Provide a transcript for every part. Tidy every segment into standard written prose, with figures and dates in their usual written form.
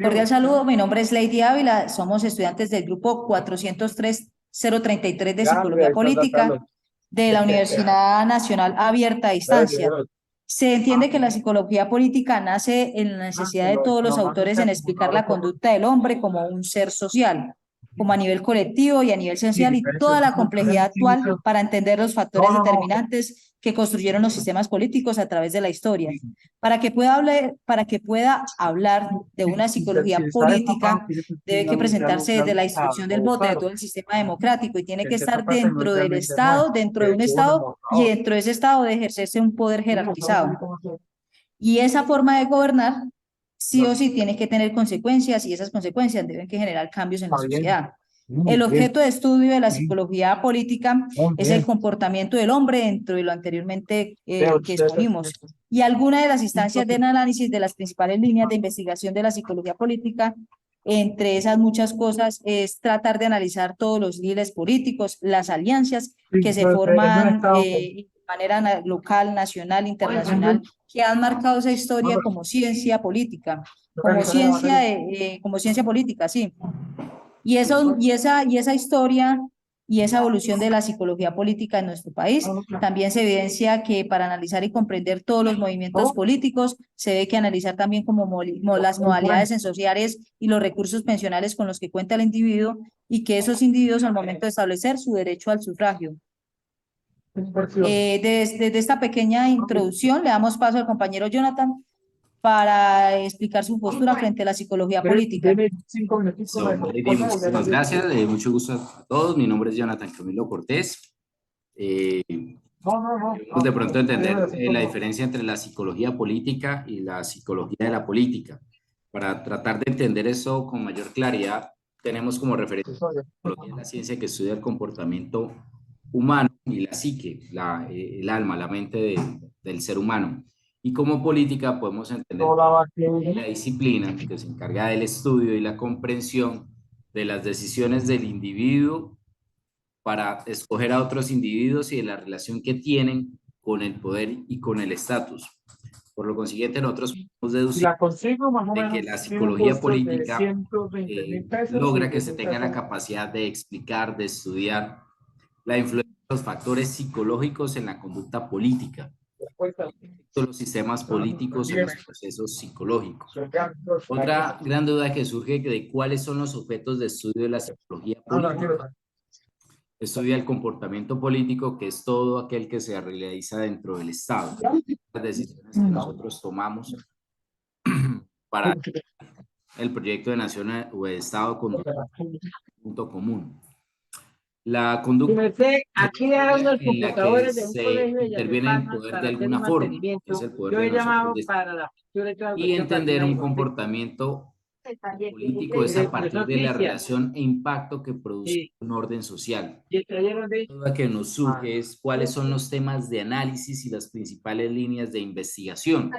Cordial saludo, mi nombre es Lady Ávila, somos estudiantes del grupo 403-033 de Psicología Política de la Universidad Nacional Abierta a Distancia. Se entiende que la psicología política nace en la necesidad de todos los autores en explicar la conducta del hombre como un ser social, como a nivel colectivo y a nivel social, y toda la complejidad actual para entender los factores determinantes que construyeron los sistemas políticos a través de la historia. Para que pueda hablar de una psicología política, debe que presentarse desde la instrucción del voto de todo el sistema democrático y tiene que estar dentro del Estado, dentro de un Estado, y dentro de ese Estado de ejercerse un poder jerarquizado. Y esa forma de gobernar sí o sí tiene que tener consecuencias, y esas consecuencias deben que generar cambios en la sociedad. El objeto de estudio de la psicología política es el comportamiento del hombre dentro de lo anteriormente que exponimos. Y algunas de las instancias del análisis de las principales líneas de investigación de la psicología política, entre esas muchas cosas, es tratar de analizar todos los líderes políticos, las alianzas que se forman de manera local, nacional, internacional, que han marcado esa historia como ciencia política, como ciencia política, sí. Y esa historia y esa evolución de la psicología política en nuestro país también se evidencia que para analizar y comprender todos los movimientos políticos se debe que analizar también como las modalidades sensoriales y los recursos pensionales con los que cuenta el individuo, y que esos individuos al momento de establecer su derecho al sufragio. Desde esta pequeña introducción le damos paso al compañero Jonathan para explicar su postura frente a la psicología política. Muchísimas gracias, mucho gusto a todos. Mi nombre es Jonathan Camilo Cortés. Debemos de pronto entender la diferencia entre la psicología política y la psicología de la política. Para tratar de entender eso con mayor claridad, tenemos como referencia la psicología, la ciencia que estudia el comportamiento humano y la psique, el alma, la mente del ser humano. Y como política podemos entender la disciplina que se encarga del estudio y la comprensión de las decisiones del individuo para escoger a otros individuos y de la relación que tienen con el poder y con el estatus. Por lo consiguiente, nosotros podemos deducir de que la psicología política logra que se tenga la capacidad de explicar, de estudiar la influencia de los factores psicológicos en la conducta política, los sistemas políticos en los procesos psicológicos. Otra gran duda que surge de cuáles son los objetos de estudio de la psicología política. Estudia el comportamiento político, que es todo aquel que se realiza dentro del Estado, las decisiones que nosotros tomamos para el proyecto de nación o de Estado con punto común. La conducta aquí dejando el en la computador que de un se colegio y interviene el poder de para hacer alguna forma, que es mantenimiento. el poder Yo de he nosotros, llamado para la factura y toda la y cuestión para que entender nadie un me explique. comportamiento político es a partir de la Noticias. relación e impacto que produce Sí. un orden social. Y trajeron de... La duda que nos surge es cuáles son los temas de análisis y las principales líneas de investigación.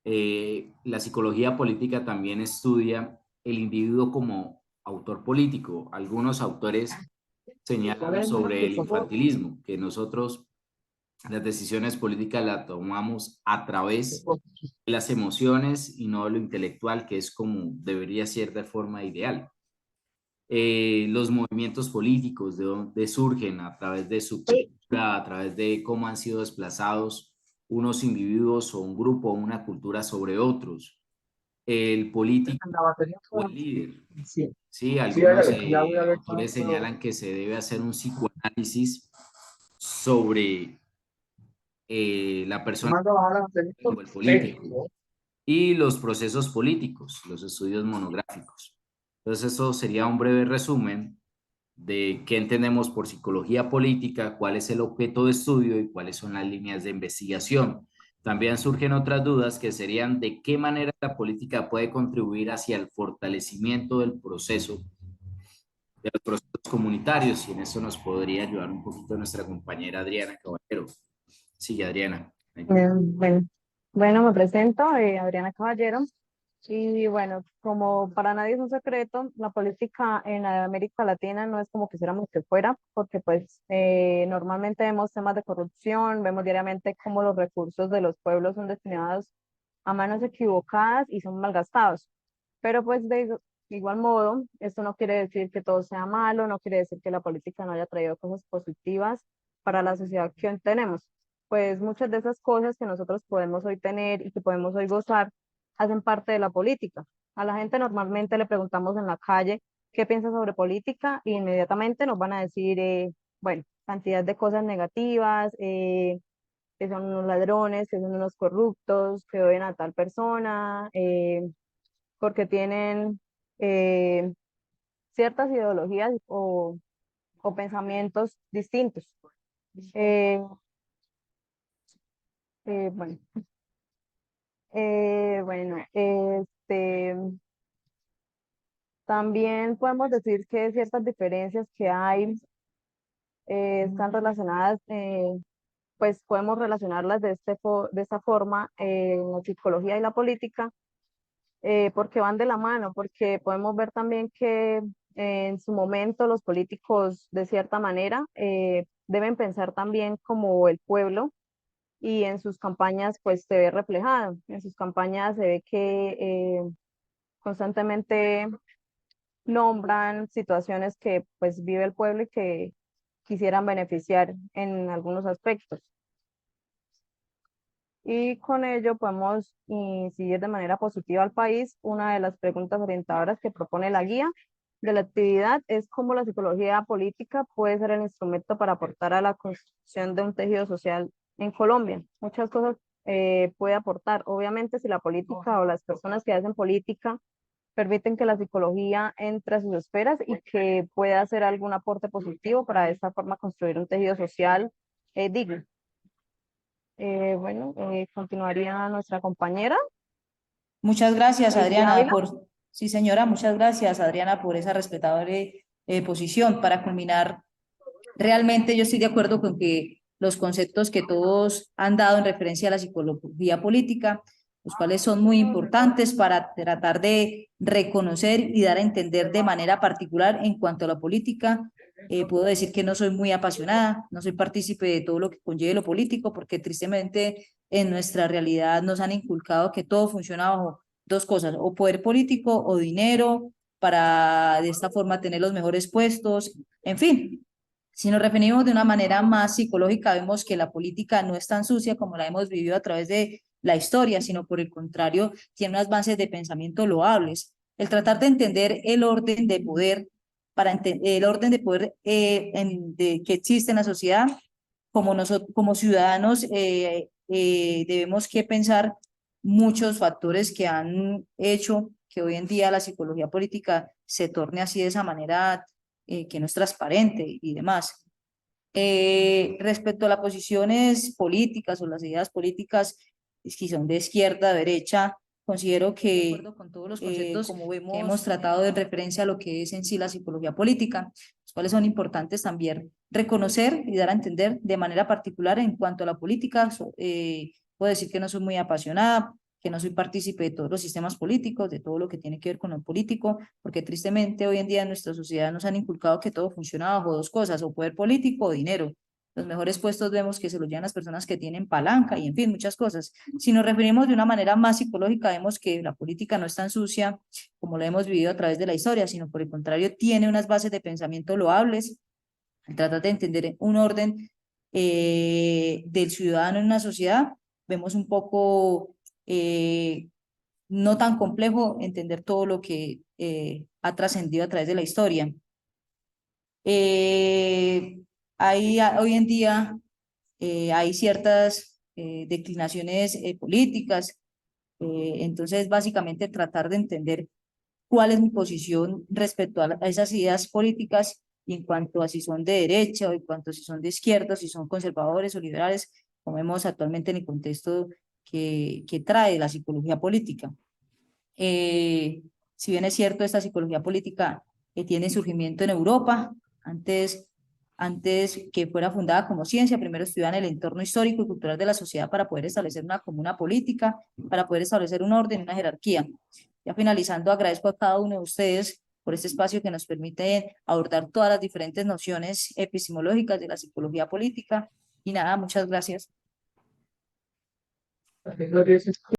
La psicología política también estudia el individuo como autor político. Algunos autores señalan sobre el infantilismo, que nosotros las decisiones políticas las tomamos a través de las emociones y no de lo intelectual, que es como debería ser de forma ideal. Los movimientos políticos, de dónde surgen, a través de su cultura, a través de cómo han sido desplazados unos individuos o un grupo o una cultura sobre otros. El político o el líder. Sí, algunos autores señalan que se debe hacer un psicoanálisis sobre la persona o el político y los procesos políticos, los estudios monográficos. Entonces, eso sería un breve resumen de qué entendemos por psicología política, cuál es el objeto de estudio y cuáles son las líneas de investigación. También surgen otras dudas que serían de qué manera la política puede contribuir hacia el fortalecimiento del proceso, de los procesos comunitarios, y en eso nos podría ayudar un poquito nuestra compañera Adriana Caballero. Sigue, Adriana. Bueno, me presento, Adriana Caballero, y bueno, como para nadie es un secreto, la política en América Latina no es como quisiéramos que fuera, porque pues normalmente vemos temas de corrupción, vemos diariamente cómo los recursos de los pueblos son destinados a manos equivocadas y son malgastados. Pero pues de igual modo, esto no quiere decir que todo sea malo, no quiere decir que la política no haya traído cosas positivas para la sociedad que hoy tenemos. Pues muchas de esas cosas que nosotros podemos hoy tener y que podemos hoy gozar hacen parte de la política. A la gente normalmente le preguntamos en la calle qué piensa sobre política y inmediatamente nos van a decir, bueno, cantidad de cosas negativas, que son unos ladrones, que son unos corruptos, que odian a tal persona, porque tienen eh, ciertas ideologías o pensamientos distintos. Eh, bueno, también podemos decir que ciertas diferencias que hay están relacionadas, pues podemos relacionarlas de esta forma, la psicología y la política, porque van de la mano, porque podemos ver también que en su momento los políticos de cierta manera deben pensar también como el pueblo y en sus campañas pues se ve reflejado. En sus campañas se ve que constantemente nombran situaciones que pues vive el pueblo y que quisieran beneficiar en algunos aspectos. Y con ello podemos incidir de manera positiva al país. Una de las preguntas orientadoras que propone la guía de la actividad es cómo la psicología política puede ser el instrumento para aportar a la construcción de un tejido social en Colombia. Muchas cosas puede aportar. Obviamente, si la política o las personas que hacen política permiten que la psicología entre a sus esferas y que pueda hacer algún aporte positivo para de esta forma construir un tejido social digno. Continuaría nuestra compañera. Muchas gracias, Lidia Adriana, Ávila. sí, señora, muchas gracias, Adriana, por esa respetable posición. Para culminar, realmente yo estoy de acuerdo con que los conceptos que todos han dado en referencia a la psicología política, los cuales son muy importantes para tratar de reconocer y dar a entender de manera particular en cuanto a la política. Puedo decir que no soy muy apasionada, no soy partícipe de todo lo que conlleve lo político, porque tristemente en nuestra realidad nos han inculcado que todo funciona bajo dos cosas, o poder político o dinero, para de esta forma tener los mejores puestos, en fin. Si nos referimos de una manera más psicológica, vemos que la política no es tan sucia como la hemos vivido a través de la historia, sino por el contrario, tiene unas bases de pensamiento loables. El tratar de entender el orden de poder, el orden de poder que existe en la sociedad, como nosotros, como ciudadanos, debemos que pensar muchos factores que han hecho que hoy en día la psicología política se torne así de esa manera que no es transparente y demás. Respecto a las posiciones políticas o las ideas políticas, si son de izquierda, derecha, considero que con todos los conceptos como vemos, que hemos tratado de referencia a lo que es en sí la psicología política, los cuales son importantes también reconocer y dar a entender de manera particular en cuanto a la política. Puedo decir que no soy muy apasionada, que no soy partícipe de todos los sistemas políticos, de todo lo que tiene que ver con lo político, porque tristemente hoy en día en nuestra sociedad nos han inculcado que todo funciona bajo dos cosas, o poder político o dinero. Los mejores puestos vemos que se los llevan las personas que tienen palanca y en fin, muchas cosas. Si nos referimos de una manera más psicológica, vemos que la política no es tan sucia como lo hemos vivido a través de la historia, sino por el contrario, tiene unas bases de pensamiento loables. Trata de entender un orden del ciudadano en una sociedad, vemos un poco no tan complejo entender todo lo que ha trascendido a través de la historia. Hoy en día hay ciertas declinaciones políticas, entonces básicamente tratar de entender cuál es mi posición respecto a esas ideas políticas y en cuanto a si son de derecha o en cuanto a si son de izquierda, si son conservadores o liberales, como vemos actualmente en el contexto que trae la psicología política. Si bien es cierto, esta psicología política tiene surgimiento en Europa, antes que fuera fundada como ciencia, primero estudiaba en el entorno histórico y cultural de la sociedad para poder establecer una comuna política, para poder establecer un orden, una jerarquía. Ya finalizando, agradezco a cada uno de ustedes por este espacio que nos permite abordar todas las diferentes nociones epistemológicas de la psicología política. Y nada, muchas gracias.